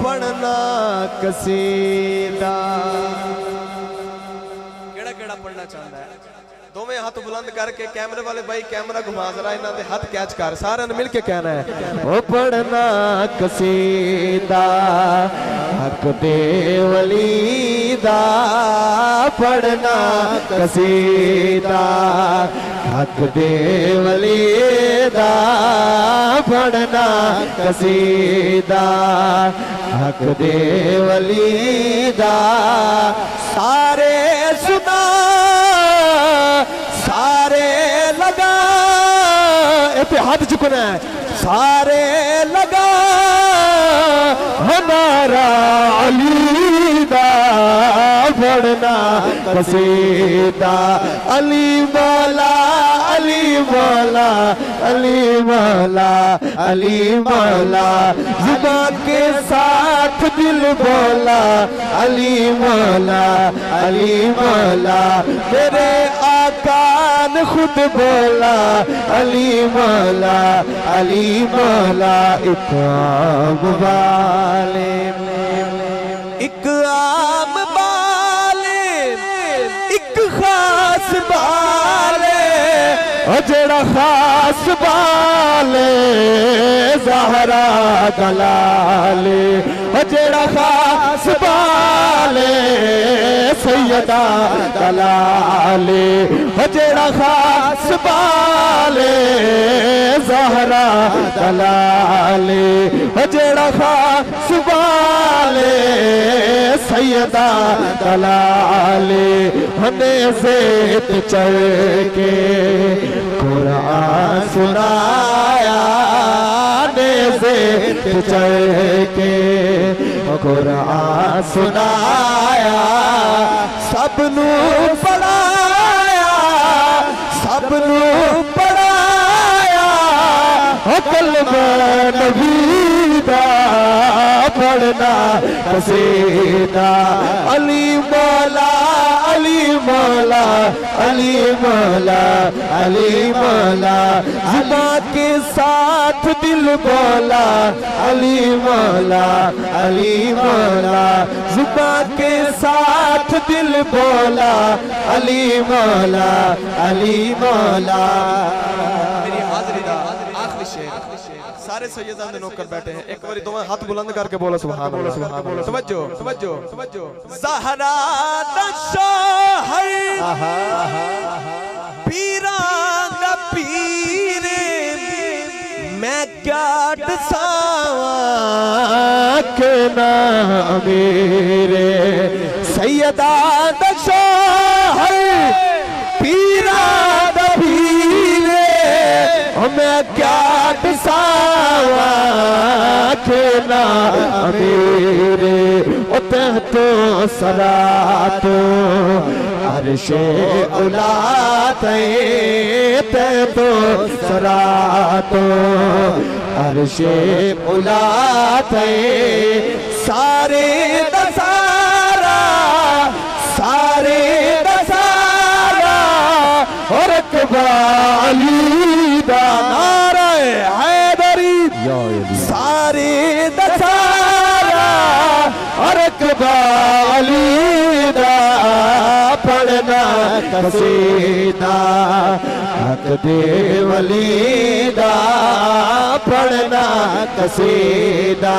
पढ़ना कसीदा। केड़ा केड़ा पढ़ना चाहता है? दोवें हाथ बुलंद करके कैमरे वाले भाई कैमरा घुमा जरा, इन्हां दे हाथ कैच कर, सारे ने मिलके कहना है ओ पढ़ना कसीदा हक दे वलीदा, पढ़ना कसीदा हक दे वलीदा, पढ़ना कसीदा हक दे वलीदा। सारे सुना सारे लगा, इतने हाथ चुकना है, सारे लगा हमारा अलीदा, पढ़ना कसीदा। अली मौला अली मौला अली मौला अली मौला, जुबान के साथ दिल बोला अली मौला अली मौला। मेरे आका ने खुद बोला अली मौला अली मौला। एक आम वाले एक आम वाले एक खास वाले, जेड़ा खास वाले ज़हरा दलाले, जेड़ा खास वाले सैयदा दलाले, जेड़ा खास वाले ज़हरा दलाले, जेड़ा खास वाले सैयदा दलाले। हने ज़ेत चढ़ के कुरान सुनाया, ने ज़ेत चढ़ के कुरान सुनाया, सबनू पढ़ाया सबनू पढ़ाया, कलमा नबी दा पढ़ना कसीदा। अली मौला अली मौला अली मौला अली मौला, जुबान के साथ दिल बोला अली मौला अली मौला, जुबान के साथ दिल बोला अली मौला अली मौला। मेरी हाज़री दा आखिरी शेर, सारे सैयदां दे नौकर बैठे हैं, एक बारी दोवें हाथ बुलंद करके बोलो सुभान अल्लाह सुभान अल्लाह। तवज्जो तवज्जो तवज्जो। ज़हरा दा शोहर पीरा दा पीरे, मैं क्या दसावा के ना मेरे, सैयदा दा शोहर पीरा दा पीरे, मैं क्या दसावा के ना मेरे। तो सरात अर्शे औलाद तो सरात अर्शे औलाद सारे दसारा सारे दसारा और अली दा नारा हैदरी, सारे दसारा और अली दा पढ़ना कसीदा, हक दे वलीदा पढ़ना कसीदा।